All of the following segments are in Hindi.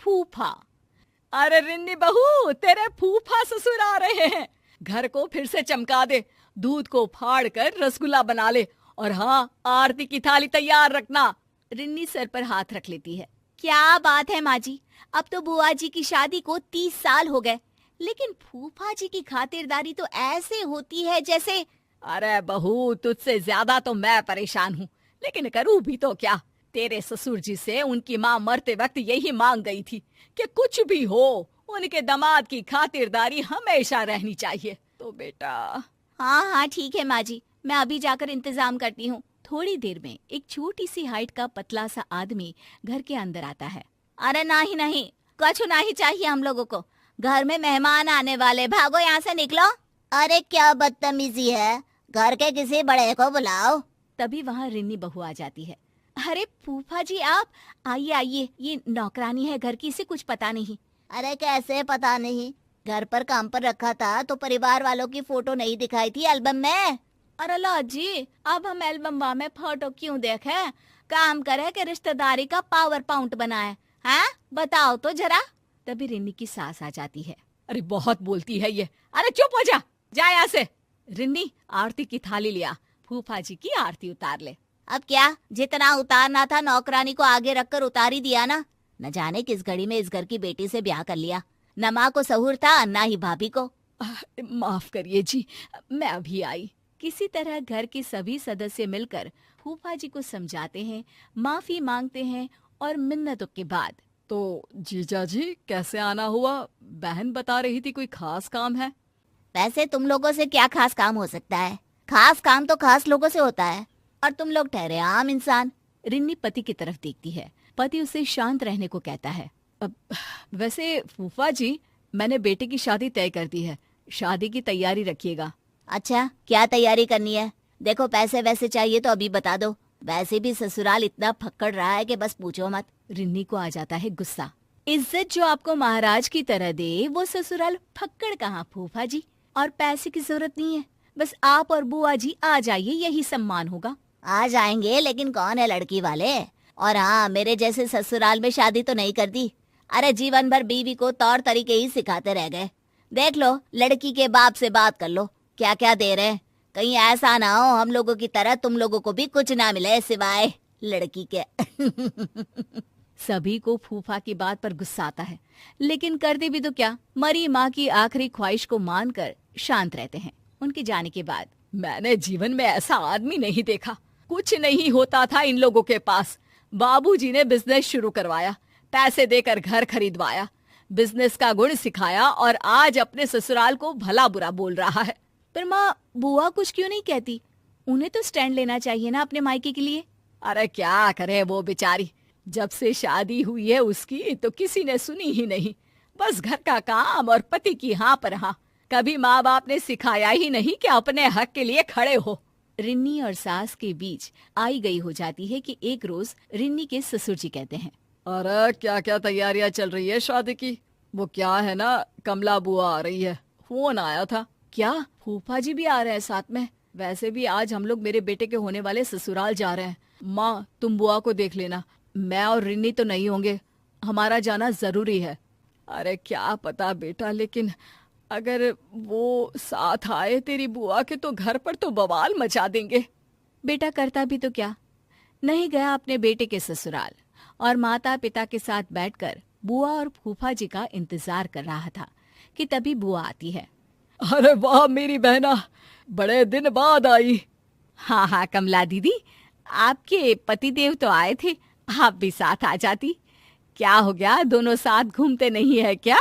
फूफा। अरे रिन्नी बहू, तेरे फूफा ससुर आ रहे हैं। घर को फिर से चमका दे, दूध को फाड़ कर रसगुल्ला बना ले, और हाँ, आरती की थाली तैयार रखना। रिन्नी सर पर हाथ रख लेती है। क्या बात है माँ जी, अब तो बुआ जी की शादी को 30 साल हो गए, लेकिन फूफा जी की खातिरदारी तो ऐसे होती है जैसे। अरे बहू, तुझसे ज्यादा तो मैं परेशान हूँ, लेकिन करूँ भी तो क्या। तेरे ससुर जी से उनकी माँ मरते वक्त यही मांग गई थी कि कुछ भी हो, उनके दामाद की खातिरदारी हमेशा रहनी चाहिए। तो बेटा। हाँ हाँ ठीक है माँ जी, मैं अभी जाकर इंतजाम करती हूँ। थोड़ी देर में एक छोटी सी हाइट का पतला सा आदमी घर के अंदर आता है। अरे नहीं नहीं, कुछ नहीं चाहिए हम लोगों को, घर में मेहमान आने वाले, भागो यहाँ से निकलो। अरे क्या बदतमीजी है, घर के किसी बड़े को बुलाओ। तभी वहाँ रिन्नी बहू आ जाती है। अरे फूफा जी आप, आइए आइए, ये नौकरानी है घर की, इसे कुछ पता नहीं। अरे कैसे पता नहीं, घर पर काम पर रखा था तो परिवार वालों की फोटो नहीं दिखाई थी एल्बम में। अरे ला जी, अब हम एल्बम में फोटो क्यों देखे, काम करे कि रिश्तेदारी का पावर पॉइंट बनाए, हाँ बताओ तो जरा। तभी रिन्नी की सास आ जाती है। अरे बहुत बोलती है ये, अरे चुप हो जा, जा यहाँ से। रिन्नी, आरती की थाली लिया, फूफा जी की आरती उतार ले। अब क्या, जितना उतारना था नौकरानी को आगे रखकर उतार ही दिया ना। न जाने किस घड़ी में इस घर की बेटी से ब्याह कर लिया, न माँ को सहूर था न ही भाभी को। माफ करिए जी, मैं अभी आई। किसी तरह घर के सभी सदस्य मिलकर फूफा जी को समझाते हैं, माफी मांगते हैं, और मिन्नतों के बाद। तो जीजा जी कैसे आना हुआ, बहन बता रही थी कोई खास काम है। वैसे तुम लोगों से क्या खास काम हो सकता है, खास काम तो खास लोगों से होता है, और तुम लोग ठहरे आम इंसान। रिन्नी पति की तरफ देखती है। पति उसे शांत रहने को कहता है। अब वैसे फूफा जी, मैंने बेटे की शादी तय कर दी है, शादी की तैयारी रखिएगा। अच्छा, क्या तैयारी करनी है? देखो पैसे वैसे चाहिए तो अभी बता दो, वैसे भी ससुराल इतना फक्कड़ रहा है कि बस पूछो मत। रिन्नी को आ जाता है गुस्सा। इज्जत जो आपको महाराज की तरह दे, वो ससुराल फक्कड़ कहाँ फूफा जी, और पैसे की जरूरत नहीं है, बस आप और बुआ जी आ जाइए, यही सम्मान होगा। आ जाएंगे, लेकिन कौन है लड़की वाले? और हाँ, मेरे जैसे ससुराल में शादी तो नहीं कर दी। अरे जीवन भर बीवी को तौर तरीके ही सिखाते रह गए। देख लो, लड़की के बाप से बात कर लो, क्या क्या दे रहे हैं। कहीं ऐसा ना हो हम लोगों की तरह तुम लोगों को भी कुछ ना मिले सिवाय लड़की के। सभी को फूफा की बात पर गुस्सा आता है, लेकिन करते भी तो क्या, मरी माँ की आखिरी ख्वाहिश को मानकर शांत रहते हैं। उनके जाने के बाद मैंने जीवन में ऐसा आदमी नहीं देखा, कुछ नहीं होता था इन लोगों के पास। बाबूजी ने बिजनेस शुरू करवाया, पैसे देकर घर खरीदवाया, बिजनेस का गुण सिखाया, और आज अपने ससुराल को भला बुरा बोल रहा है। पर माँ, बुआ कुछ क्यों नहीं कहती? उन्हें तो स्टैंड लेना चाहिए ना अपने मायके के लिए। अरे क्या करे वो बेचारी, जब से शादी हुई है उसकी तो किसी ने सुनी ही नहीं, बस घर का काम और पति की हाँ पर हाँ। कभी माँ बाप ने सिखाया ही नहीं कि अपने हक के लिए खड़े हो। रिन्नी और सास के बीच आई गई हो जाती है कि एक रोज रिन्नी के ससुर जी कहते हैं, अरे क्या क्या तैयारियां चल रही है शादी की, वो क्या है ना, कमला बुआ आ रही है, फोन आया था। क्या फूफा जी भी आ रहे हैं साथ में? वैसे भी आज हम लोग मेरे बेटे के होने वाले ससुराल जा रहे हैं। माँ तुम बुआ को देख लेना, मैं और रिन्नी तो नहीं होंगे, हमारा जाना जरूरी है। अरे क्या पता बेटा, लेकिन अगर वो साथ आए तेरी बुआ के तो घर पर तो बवाल मचा देंगे। बेटा करता भी तो क्या, नहीं गया अपने बेटे के ससुराल, और माता पिता के साथ बैठकर बुआ और फूफा जी का इंतजार कर रहा था कि तभी बुआ आती है। अरे वाह मेरी बहना, बड़े दिन बाद आई। हाँ हाँ कमला दीदी, आपके पतिदेव तो आए थे, आप भी साथ आ जाती। क्या हो गया, दोनों साथ घूमते नहीं है क्या?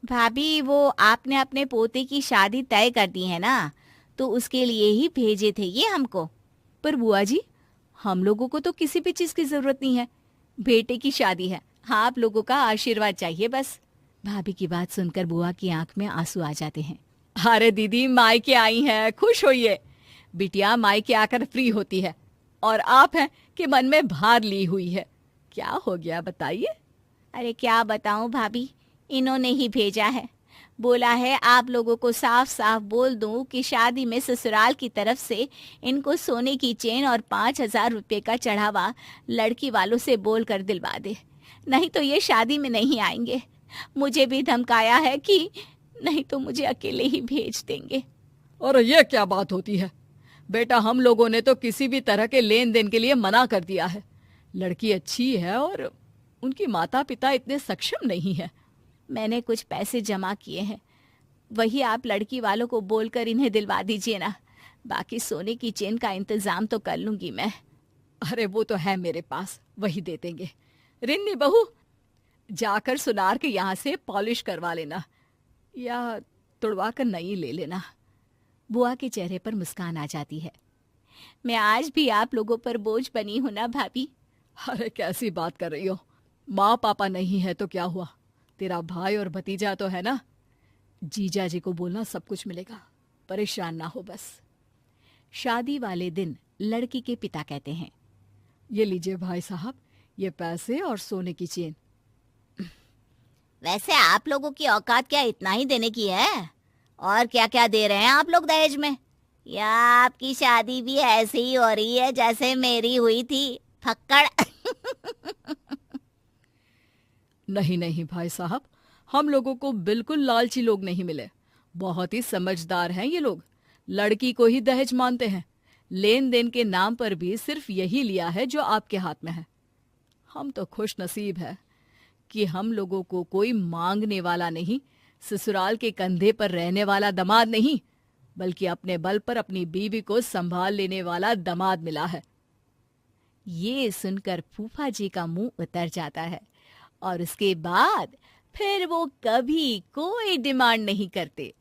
भाभी, वो आपने अपने पोते की शादी तय कर दी है ना, तो उसके लिए ही भेजे थे ये हमको। पर बुआ जी, हम लोगों को तो किसी भी चीज की जरूरत नहीं है, बेटे की शादी है, हाँ आप लोगों का आशीर्वाद चाहिए बस। भाभी की बात सुनकर बुआ की आंख में आंसू आ जाते हैं। अरे दीदी, मायके आई हैं, खुश होइए। बिटिया मायके आकर फ्री होती है, और आप हैं कि मन में भार ली हुई है। क्या हो गया बताइए? अरे क्या बताऊं भाभी, इन्होंने ही भेजा है, बोला है आप लोगों को साफ साफ बोल दूं कि शादी में ससुराल की तरफ से इनको सोने की चेन और 5,000 रुपये का चढ़ावा लड़की वालों से बोल कर दिलवा दे। नहीं तो ये शादी में नहीं आएंगे। मुझे भी धमकाया है कि नहीं तो मुझे अकेले ही भेज देंगे। और ये क्या बात होती है बेटा, हम लोगों ने तो किसी भी तरह के लेन देन के लिए मना कर दिया है। लड़की अच्छी है और उनकी माता पिता इतने सक्षम नहीं है। मैंने कुछ पैसे जमा किए हैं, वही आप लड़की वालों को बोलकर इन्हें दिलवा दीजिए ना। बाकी सोने की चेन का इंतजाम तो कर लूंगी मैं। अरे वो तो है मेरे पास, वही दे देंगे। रिन्नी बहू, जाकर सुनार के यहाँ से पॉलिश करवा लेना या तुड़वा कर नई ले लेना। बुआ के चेहरे पर मुस्कान आ जाती है। मैं आज भी आप लोगों पर बोझ बनी हूं ना भाभी। अरे कैसी बात कर रही हो, माँ पापा नहीं है तो क्या हुआ, तेरा भाई और भतीजा तो है ना। जीजा जी को बोलना सब कुछ मिलेगा, परेशान ना हो बस। शादी वाले दिन लड़की के पिता कहते हैं, ये लीजिए भाई साहब, ये पैसे और सोने की चेन। वैसे आप लोगों की औकात क्या इतना ही देने की है? और क्या क्या दे रहे हैं आप लोग दहेज में? या आपकी शादी भी ऐसी ही हो रही है जैसे मेरी हुई थी, फक्कड़? नहीं नहीं भाई साहब, हम लोगों को बिल्कुल लालची लोग नहीं मिले। बहुत ही समझदार हैं ये लोग, लड़की को ही दहेज मानते हैं। लेन देन के नाम पर भी सिर्फ यही लिया है जो आपके हाथ में है। हम तो खुश नसीब है कि हम लोगों को कोई मांगने वाला नहीं, ससुराल के कंधे पर रहने वाला दामाद नहीं, बल्कि अपने बल पर अपनी बीवी को संभाल लेने वाला दामाद मिला है। ये सुनकर फूफा जी का मुंह उतर जाता है और उसके बाद फिर वो कभी कोई डिमांड नहीं करते।